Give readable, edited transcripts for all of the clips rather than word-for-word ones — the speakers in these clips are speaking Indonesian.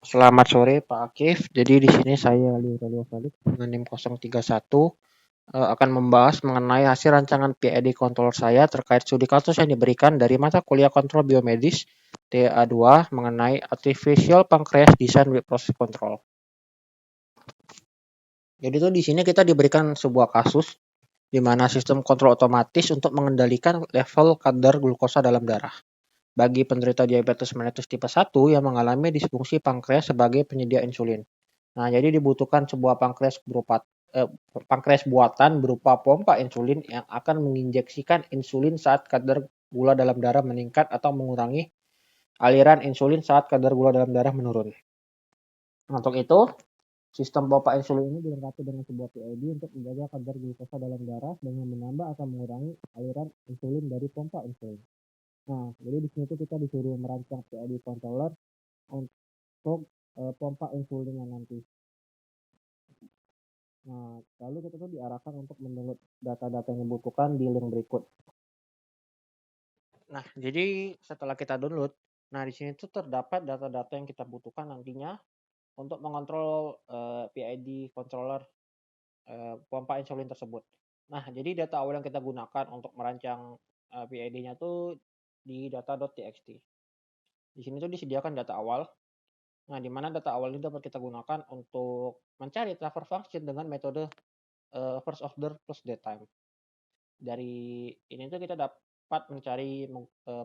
Selamat sore Pak Akif. Jadi di sini saya Liurelio Valid dengan NIM 031 akan membahas mengenai hasil rancangan PID controller saya terkait studi kasus yang diberikan dari mata kuliah kontrol biomedis TA2 mengenai artificial pancreas design with process control. Jadi itu di sini kita diberikan sebuah kasus di mana sistem kontrol otomatis untuk mengendalikan level kadar glukosa dalam darah bagi penderita diabetes mellitus tipe 1 yang mengalami disfungsi pankreas sebagai penyedia insulin. Nah, jadi dibutuhkan sebuah pankreas buatan berupa pompa insulin yang akan menginjeksikan insulin saat kadar gula dalam darah meningkat atau mengurangi aliran insulin saat kadar gula dalam darah menurun. Untuk itu, sistem pompa insulin ini dilengkapi dengan sebuah PID untuk menjaga kadar glukosa dalam darah dengan menambah atau mengurangi aliran insulin dari pompa insulin. Nah, jadi di sini tuh kita disuruh merancang PID controller untuk pompa insulinnya nanti. Nah, lalu kita tuh diarahkan untuk mendownload data-data yang dibutuhkan di link berikut. Nah, jadi setelah kita download, nah di sini tuh terdapat data-data yang kita butuhkan nantinya untuk mengontrol PID controller pompa insulin tersebut. Nah, jadi data awal yang kita gunakan untuk merancang PID-nya tuh di data.txt. Di sini tuh disediakan data awal. Nah, di mana data awal ini dapat kita gunakan untuk mencari transfer function dengan metode first order plus datetime. Dari ini tuh kita dapat mencari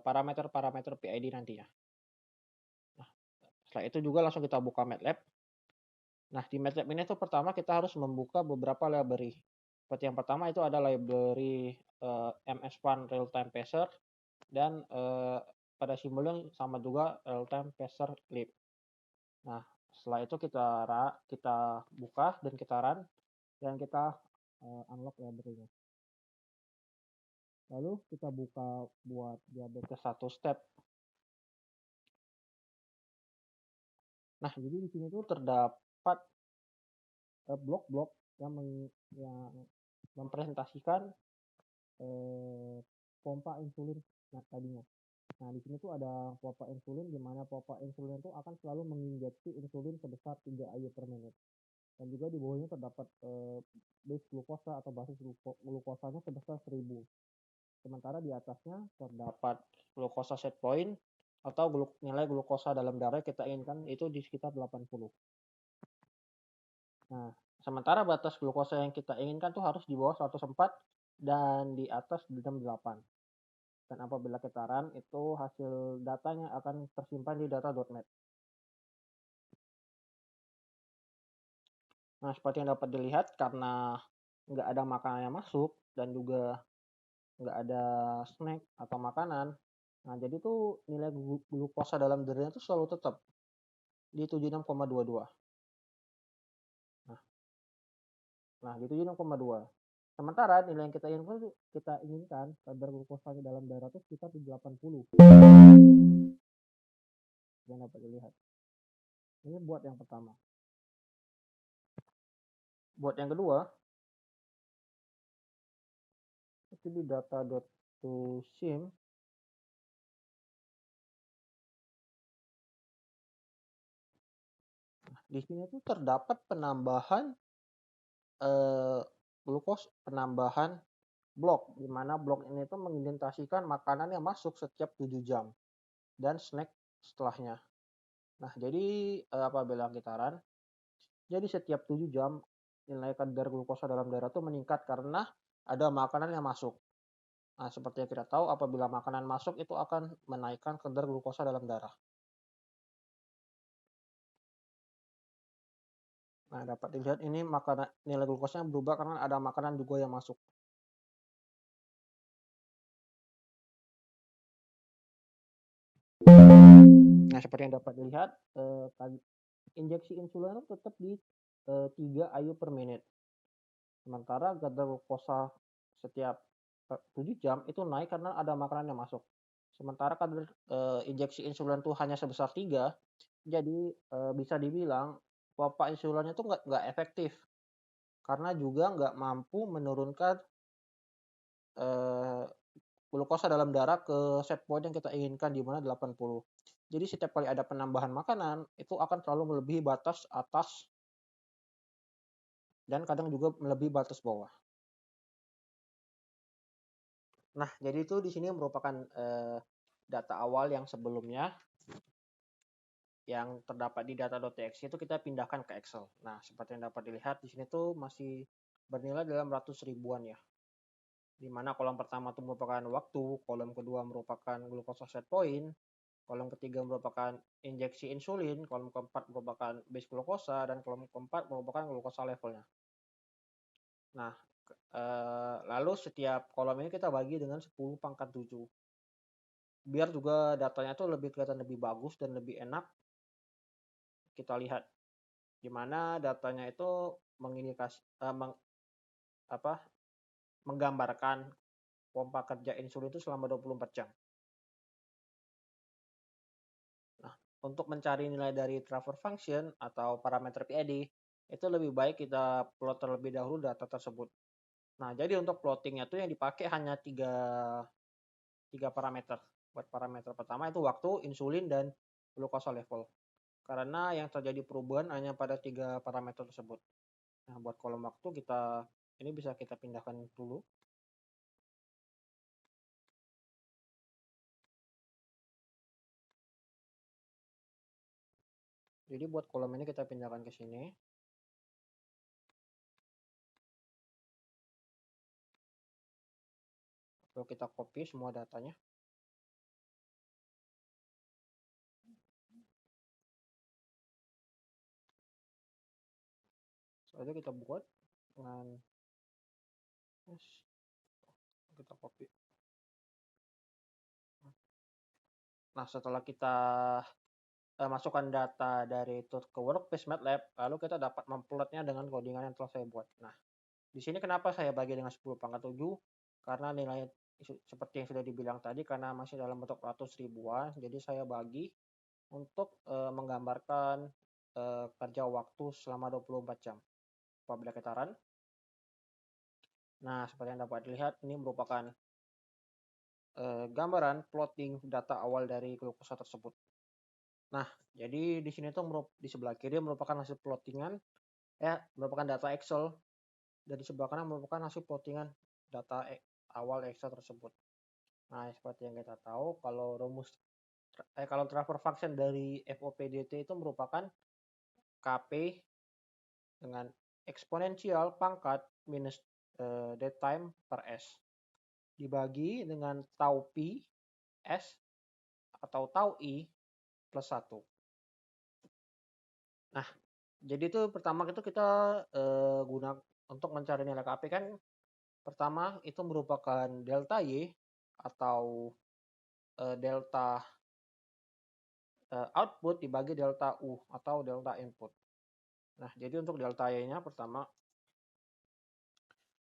parameter-parameter PID nantinya. Nah, setelah itu juga langsung kita buka MATLAB. Nah, di MATLAB ini tuh pertama kita harus membuka beberapa library. Seperti yang pertama itu ada library MS1 Real Time Pacer dan pada simbolnya sama juga Real Time Pacer lib. Nah, setelah itu kita buka dan kita run dan kita unlock library-nya. Lalu kita buka buat diabetes 1 step. Nah, jadi di sini tuh terdapat blok-blok yang mempresentasikan pompa insulin tadinya. Nah, di sini tuh ada pompa insulin di mana pompa insulin itu akan selalu menginjeksi insulin sebesar 3 IU per menit. Dan juga di bawahnya terdapat base glukosa atau basis glukosanya sebesar 1000. Sementara di atasnya terdapat glukosa set point atau nilai glukosa dalam darah kita inginkan itu di sekitar 80. Nah, sementara batas glukosa yang kita inginkan tuh harus di bawah 104 dan di atas 68. Dan apabila kita run, itu hasil datanya akan tersimpan di data.net. Nah, seperti yang dapat dilihat, karena nggak ada makanan yang masuk dan juga nggak ada snack atau makanan, nah jadi tuh nilai glukosa dalam darahnya tuh selalu tetap di 76,22. Nah, di 76,2. Sementara nilai yang kita inginkan kadar glukosanya dalam darah itu sekitar 80. Yang dapat dilihat. Ini buat yang pertama. Buat yang kedua, itu di data.toSim. Di sini tuh terdapat penambahan penambahan blok, di mana blok ini tuh mengidentifikasikan makanan yang masuk setiap 7 jam dan snack setelahnya. Nah, jadi apabila kita run, jadi setiap 7 jam nilai kadar glukosa dalam darah itu meningkat karena ada makanan yang masuk. Nah, seperti yang kita tahu, apabila makanan masuk itu akan menaikkan kadar glukosa dalam darah. Nah, dapat dilihat ini nilai glukosanya berubah karena ada makanan juga yang masuk. Nah, seperti yang dapat dilihat, injeksi insulin itu tetap di 3 IU per menit. Sementara kadar glukosa setiap 7 jam itu naik karena ada makanan yang masuk. Sementara kadar injeksi insulin itu hanya sebesar 3, jadi bisa dibilang pompa insulinnya itu nggak efektif. Karena juga nggak mampu menurunkan glukosa dalam darah ke set point yang kita inginkan di mana 80. Jadi setiap kali ada penambahan makanan, itu akan selalu melebihi batas atas dan kadang juga melebihi batas bawah. Nah, jadi itu di sini merupakan data awal yang sebelumnya yang terdapat di data.txt itu kita pindahkan ke Excel. Nah, seperti yang dapat dilihat di sini tuh masih bernilai dalam ratus ribuan ya. Di mana kolom pertama itu merupakan waktu, kolom kedua merupakan glukosa set point, kolom ketiga merupakan injeksi insulin, kolom keempat merupakan base glukosa, dan kolom keempat merupakan glukosa levelnya. Nah, lalu setiap kolom ini kita bagi dengan 10 pangkat 7. Biar juga datanya tuh lebih kelihatan lebih bagus dan lebih enak kita lihat. Di mana datanya itu mengindikasi menggambarkan pompa kerja insulin itu selama 24 jam. Nah, untuk mencari nilai dari transfer function atau parameter PID, itu lebih baik kita plot terlebih dahulu data tersebut. Nah, jadi untuk plottingnya itu yang dipakai hanya tiga parameter. Buat parameter pertama itu waktu, insulin, dan glukosa level. Karena yang terjadi perubahan hanya pada 3 parameter tersebut. Nah, buat kolom waktu ini bisa kita pindahkan dulu. Jadi buat kolom ini kita pindahkan ke sini. Lalu kita copy semua datanya. Setelah itu kita buat dengan kita copy. Nah, setelah kita masukkan data dari itu ke workspace MATLAB, lalu kita dapat memplotnya dengan codingan yang telah saya buat. Nah, di sini kenapa saya bagi dengan 10 pangkat 7? Karena nilai seperti yang sudah dibilang tadi, karena masih dalam bentuk ratus ribuan, jadi saya bagi untuk menggambarkan kerja waktu selama 24 jam. Apabila kita run, nah seperti yang dapat dilihat, ini merupakan gambaran plotting data awal dari glukosa tersebut. Nah, jadi di sini tuh di sebelah kiri merupakan hasil plottingan, merupakan data Excel, dan di sebelah kanan merupakan hasil plottingan data awal Excel tersebut. Nah, seperti yang kita tahu, kalau transfer function dari FOPDT itu merupakan KP dengan eksponensial pangkat minus dead time per S dibagi dengan tau P S atau tau I plus 1. Nah, jadi itu pertama itu kita guna untuk mencari nilai KP kan, pertama itu merupakan delta Y atau delta output dibagi delta U atau delta input. Nah, jadi untuk delta Y-nya pertama,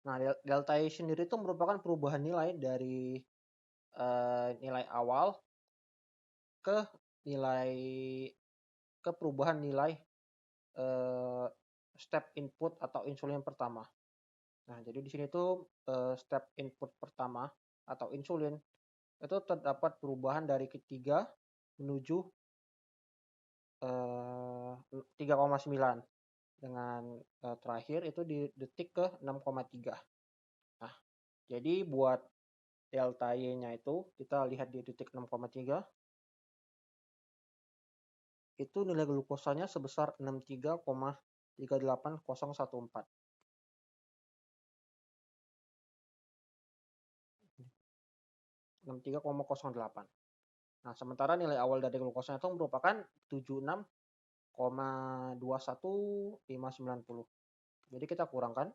nah delta Y sendiri itu merupakan perubahan nilai dari nilai awal ke perubahan nilai step input atau insulin pertama. Nah, jadi di sini tuh step input pertama atau insulin itu terdapat perubahan dari ketiga menuju 3,9 dengan terakhir itu di detik ke 6,3. Nah, jadi buat delta Y-nya itu kita lihat di detik 6,3 itu nilai glukosanya sebesar 63,38014. 63,08. Nah, sementara nilai awal dari glukosanya itu merupakan 76,21590. Jadi kita kurangkan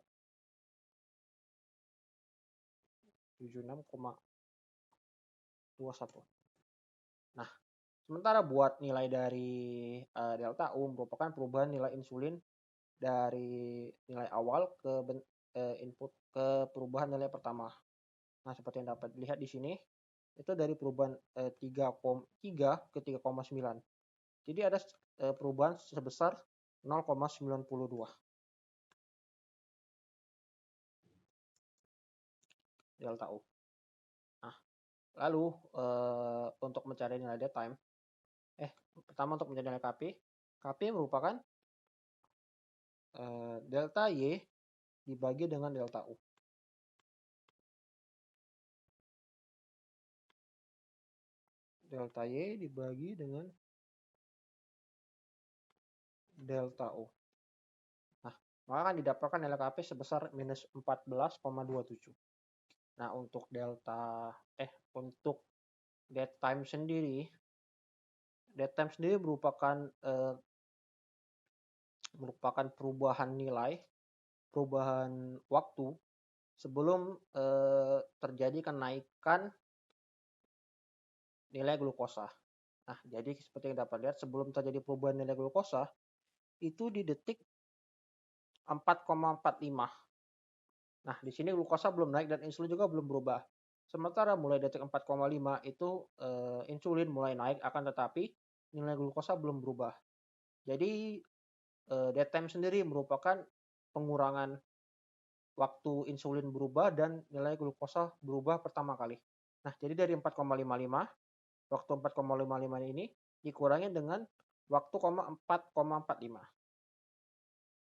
76,21. Nah, sementara buat nilai dari delta U merupakan perubahan nilai insulin dari nilai awal ke input ke perubahan nilai pertama. Nah, seperti yang dapat dilihat di sini, itu dari perubahan 3 ke 3,9. Jadi ada perubahan sebesar 0,92 delta U. Nah, lalu untuk mencari nilai dead time, pertama untuk mencari nilai KP. KP merupakan delta Y dibagi dengan delta U. Delta Y dibagi dengan delta U. Nah, maka akan didapatkan nilai KP sebesar minus 14,27. Nah, untuk dead time sendiri merupakan perubahan waktu sebelum terjadi kenaikan nilai glukosa. Nah, jadi seperti yang dapat lihat, sebelum terjadi perubahan nilai glukosa itu di detik 4,45. Nah, di sini glukosa belum naik dan insulin juga belum berubah. Sementara mulai detik 4,5 itu insulin mulai naik, akan tetapi nilai glukosa belum berubah. Jadi dead time sendiri merupakan pengurangan waktu insulin berubah dan nilai glukosa berubah pertama kali. Nah, jadi dari 4,55, waktu 4,55 ini dikurangi dengan waktu 4,45.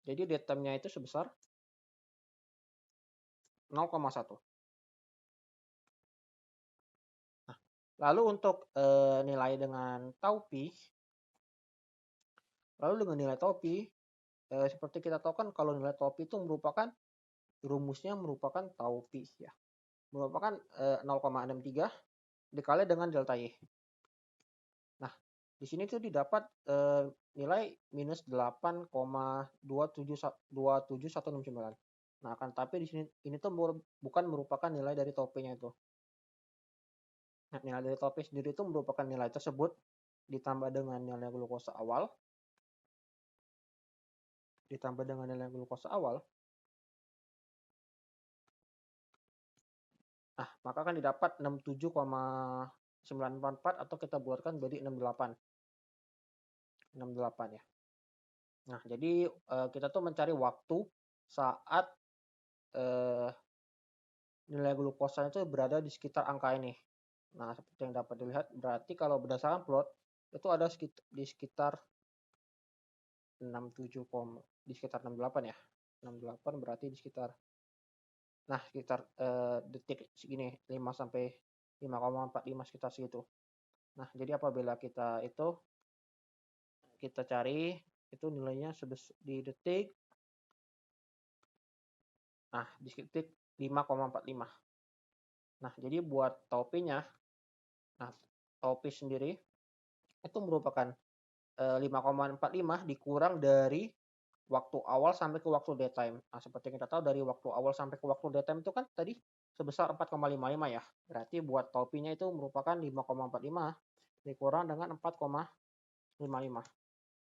Jadi dead time-nya itu sebesar 0,1. Nah, lalu untuk nilai dengan tau pi, seperti kita tahu kan kalau nilai tau pi itu rumusnya merupakan tau pi ya. Merupakan 0,63 dikali dengan delta Y. Nah, di sini tuh didapat nilai minus 8,27169. Nah, akan tapi di sini ini tuh bukan merupakan nilai dari tau pi-nya itu. Nah, nilai dari tau pi sendiri itu merupakan nilai tersebut ditambah dengan nilai glukosa awal. Nah, maka akan didapat 67,944 atau kita buatkan jadi 68. 68 ya. Nah, jadi kita tuh mencari waktu saat nilai glukosa itu berada di sekitar angka ini. Nah, seperti yang dapat dilihat, berarti kalau berdasarkan plot itu ada di sekitar 68 ya. 68 berarti di sekitar detik segini 5 sampai 5,45 sekitar segitu. Nah, jadi apabila kita cari itu nilainya di detik, nah di detik 5,45. Nah, jadi buat tau pi-nya, nah tau pi sendiri itu merupakan 5,45 dikurang dari waktu awal sampai ke waktu dead time. Nah, seperti kita tahu dari waktu awal sampai ke waktu dead time itu kan tadi sebesar 4,55 ya. Berarti buat tau pi-nya itu merupakan 5,45 dikurang dengan 4,55.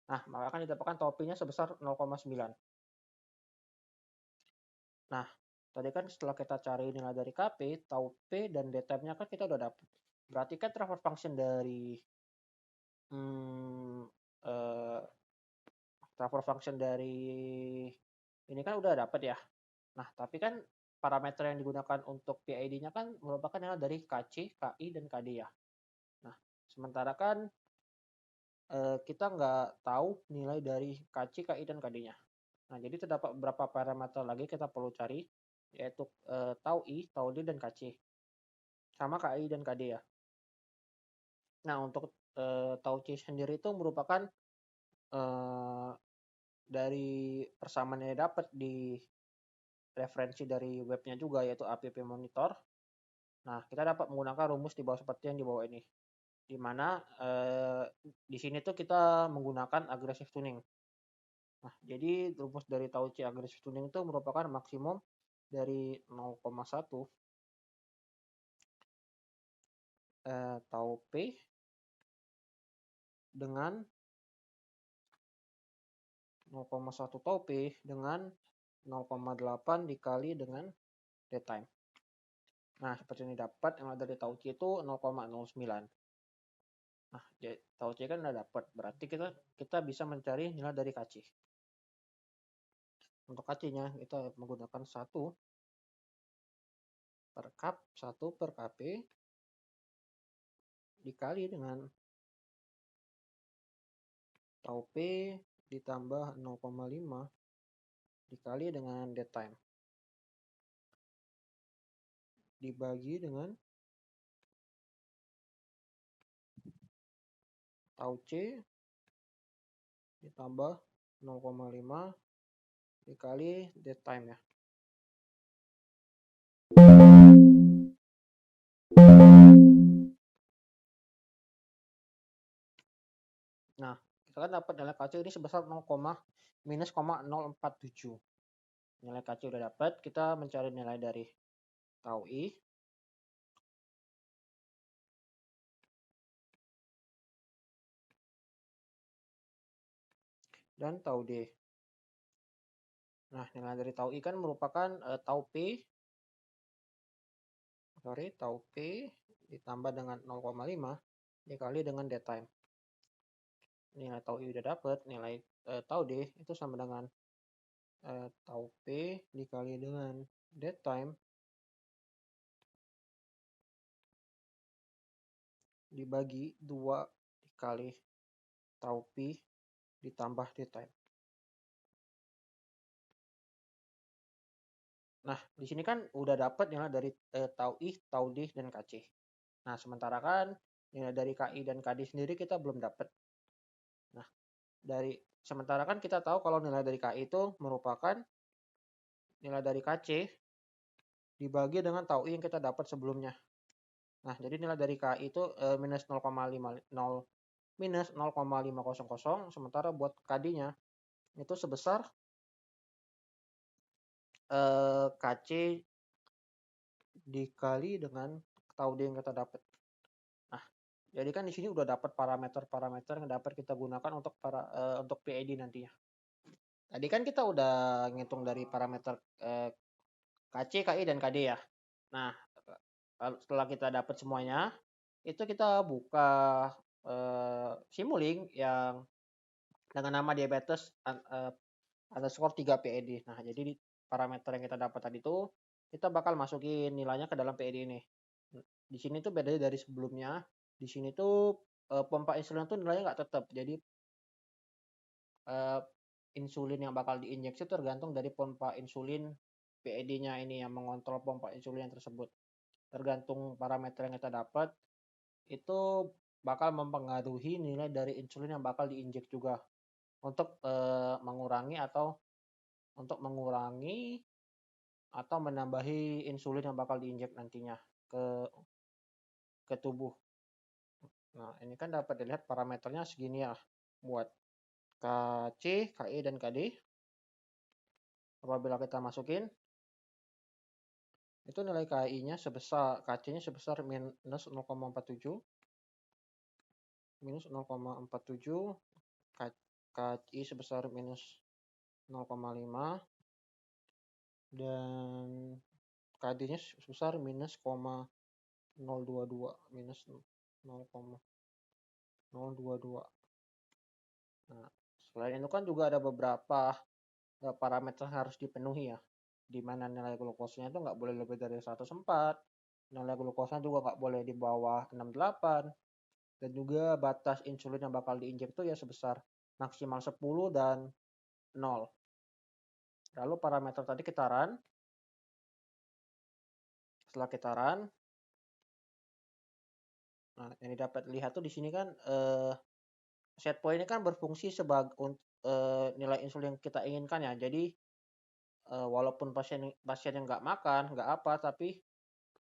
Nah, maka akan didapatkan tau pi-nya sebesar 0,9. Nah, tadi kan setelah kita cari nilai dari KP, tau P dan dead time-nya kan kita udah dapat. Berarti kan transfer function dari ini kan udah dapat ya. Nah, tapi kan parameter yang digunakan untuk PID-nya kan merupakan nilai dari KC, KI, dan KD ya. Nah, sementara kan kita nggak tahu nilai dari KC, KI, dan KD-nya. Nah, jadi terdapat beberapa parameter lagi kita perlu cari, yaitu tau I, tau D, dan KC. Sama KI dan KD ya. Nah, untuk tau C sendiri itu merupakan dari persamaan yang dapat di referensi dari webnya juga, yaitu app monitor. Nah, kita dapat menggunakan rumus di bawah seperti yang di bawah ini. Di mana di sini tuh kita menggunakan aggressive tuning. Nah, jadi rumus dari tau C aggressive tuning itu merupakan maksimum dari 0,1 tau P dengan 0,1 tau P dengan 0,8 dikali dengan dead time. Nah, seperti ini dapat yang ada di tau C itu 0,09. Nah, tau C kan udah dapat, berarti kita bisa mencari nilai dari KC. Untuk KC-nya kita menggunakan 1 per KP dikali dengan tau P ditambah 0,5 dikali dengan dead time dibagi dengan tau C ditambah 0,5 dikali dead time ya. Nah, kita kan dapat nilai KC ini sebesar minus 0,047. Nilai KC udah dapat, kita mencari nilai dari tau I dan tau D. Nah, nilai dari tau I kan merupakan tau P ditambah dengan 0,5 dikali dengan dead time. Nilai tau I udah dapat, nilai tau D itu sama dengan tau P dikali dengan dead time dibagi 2 dikali tau P ditambah dead time. Nah, di sini kan udah dapat nilai dari tau I, tau D, dan KC. Nah, sementara kan nilai dari KI dan KD sendiri kita belum dapat. Nah, sementara kan kita tahu kalau nilai dari KI itu merupakan nilai dari KC dibagi dengan tau I yang kita dapat sebelumnya. Nah, jadi nilai dari KI itu minus 0,500, sementara buat KD-nya itu sebesar KC dikali dengan tau D yang kita dapat. Nah, jadi kan di sini udah dapat parameter-parameter yang dapat kita gunakan untuk PID nantinya. Tadi kan kita udah ngitung dari parameter KC, KI, dan KD ya. Nah, setelah kita dapat semuanya, itu kita buka Simulink yang dengan nama diabetes underscore 3 PID. Nah, jadi parameter yang kita dapat tadi itu kita bakal masukin nilainya ke dalam PID ini. Di sini tuh bedanya dari sebelumnya. Di sini tuh pompa insulin tuh nilainya nggak tetap. Jadi insulin yang bakal diinjeksi tergantung dari pompa insulin PID-nya ini yang mengontrol pompa insulin tersebut. Tergantung parameter yang kita dapat, itu bakal mempengaruhi nilai dari insulin yang bakal diinjek juga untuk mengurangi atau menambahi insulin yang bakal diinjek nantinya ke tubuh. Nah, ini kan dapat dilihat parameternya segini ya buat KC, KI, dan KD. Apabila kita masukin, itu nilai KI-nya KC-nya sebesar minus 0,47, KI sebesar minus 0,5, dan KD-nya sebesar minus 0,022. Nah, selain itu kan juga ada beberapa parameter yang harus dipenuhi ya, di mana nilai glukosanya itu nggak boleh lebih dari 104, nilai glukosanya juga nggak boleh di bawah 68, dan juga batas insulin yang bakal diinjek itu ya sebesar maksimal 10 dan 0. Lalu parameter tadi kita run. Setelah kita run, nah yang dapat lihat tuh di sini kan set point ini kan berfungsi sebagai nilai insulin yang kita inginkan ya. Jadi walaupun pasien yang nggak makan, nggak apa, tapi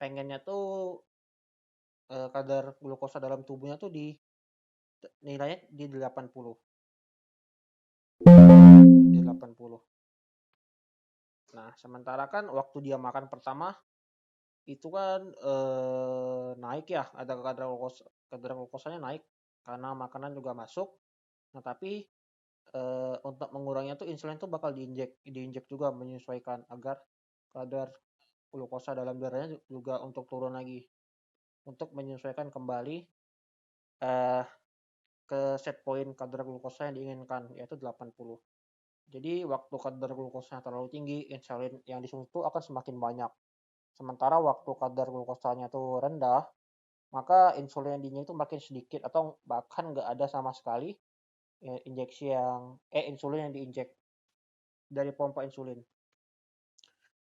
pengennya tuh kadar glukosa dalam tubuhnya tuh nilainya di 80. Nah, sementara kan waktu dia makan pertama itu kan naik ya, ada kadar glukosanya naik karena makanan juga masuk. Nah, tapi untuk menguranginya tuh insulin tuh bakal diinjek juga menyesuaikan agar kadar glukosa dalam darahnya juga untuk turun lagi, untuk menyesuaikan kembali ke set point kadar glukosa yang diinginkan, yaitu 80. Jadi waktu kadar glukosanya terlalu tinggi, insulin yang disuntik itu akan semakin banyak. Sementara waktu kadar glukosanya itu rendah, maka insulin yang diinjek itu makin sedikit atau bahkan nggak ada sama sekali, insulin yang diinjek dari pompa insulin.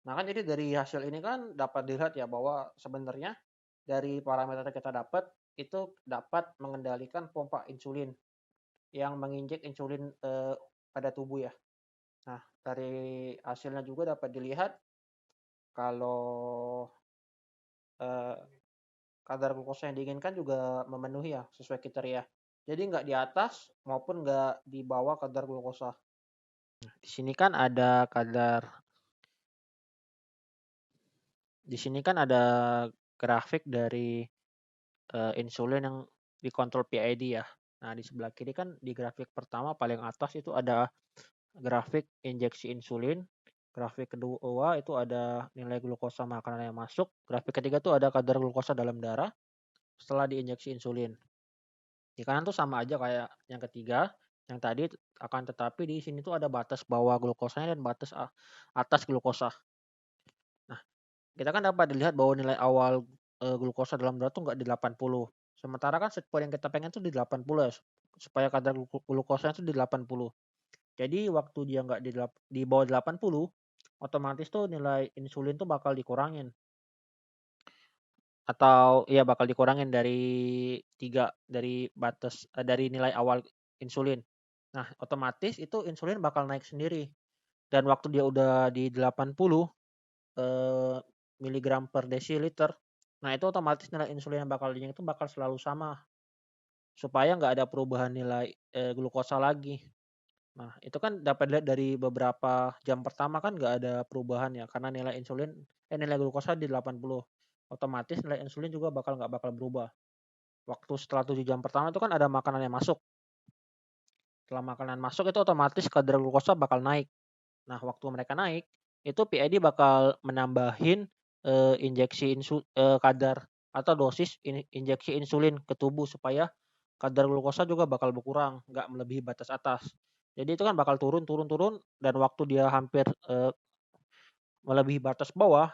Nah kan jadi dari hasil ini kan dapat dilihat ya bahwa sebenarnya dari parameter yang kita dapat itu dapat mengendalikan pompa insulin yang menginjek insulin pada tubuh ya. Nah dari hasilnya juga dapat dilihat kalau eh, kadar glukosa yang diinginkan juga memenuhi ya sesuai kriteria. Jadi nggak di atas maupun nggak di bawah kadar glukosa. Di sini kan ada kadar, di sini kan ada grafik dari insulin yang dikontrol PID ya. Nah di sebelah kiri kan di grafik pertama paling atas itu ada grafik injeksi insulin. Grafik kedua itu ada nilai glukosa makanan yang masuk. Grafik ketiga itu ada kadar glukosa dalam darah setelah diinjeksi insulin. Di kanan tuh sama aja kayak yang ketiga, yang tadi akan tetapi di sini tuh ada batas bawah glukosanya dan batas atas glukosa. Nah, kita kan dapat dilihat bahwa nilai awal glukosa dalam darah tuh nggak di 80. Sementara kan set point yang kita pengen tuh di 80 ya, supaya kadar glukosanya tuh di 80. Jadi waktu dia nggak di bawah 80, otomatis tuh nilai insulin tuh bakal dikurangin. Atau ya bakal dikurangin dari 3 dari batas dari nilai awal insulin. Nah, otomatis itu insulin bakal naik sendiri. Dan waktu dia udah di 80 miligram per desiliter, nah itu otomatis nilai insulin yang bakal diinjek itu bakal selalu sama supaya nggak ada perubahan nilai glukosa lagi. Nah, itu kan dapat dilihat dari beberapa jam pertama kan nggak ada perubahan ya karena nilai glukosa di 80. Otomatis nilai insulin juga nggak bakal berubah. Waktu setelah 7 jam pertama itu kan ada makanan yang masuk. Setelah makanan masuk itu otomatis kadar glukosa bakal naik. Nah, waktu mereka naik, itu PID bakal menambahin kadar atau dosis injeksi insulin ke tubuh supaya kadar glukosa juga bakal berkurang, nggak melebihi batas atas. Jadi itu kan bakal turun turun turun dan waktu dia hampir melebihi batas bawah,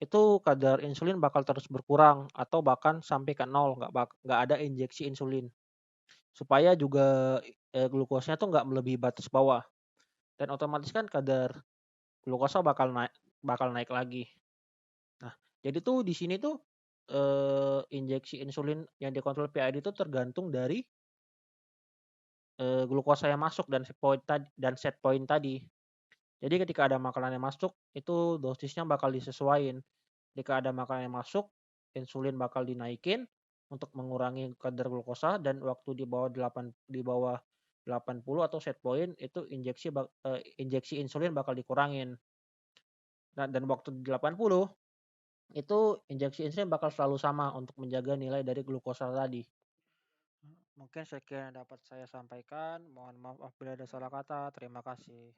itu kadar insulin bakal terus berkurang atau bahkan sampai ke nol, nggak ada injeksi insulin. Supaya juga glukosanya tuh nggak melebihi batas bawah. Dan otomatis kan kadar glukosa bakal naik lagi. Nah, jadi tuh di sini tuh injeksi insulin yang dikontrol PID itu tergantung dari glukosa yang masuk dan set point tadi. Jadi ketika ada makanan yang masuk, itu dosisnya bakal disesuaikan. Jika ada makanan yang masuk, insulin bakal dinaikin untuk mengurangi kadar glukosa dan waktu di bawah 80 atau set point itu injeksi insulin bakal dikurangin. Nah, dan waktu di 80 itu injeksi insulin bakal selalu sama untuk menjaga nilai dari glukosa tadi. Mungkin sekian yang dapat saya sampaikan. Mohon maaf apabila ada salah kata. Terima kasih.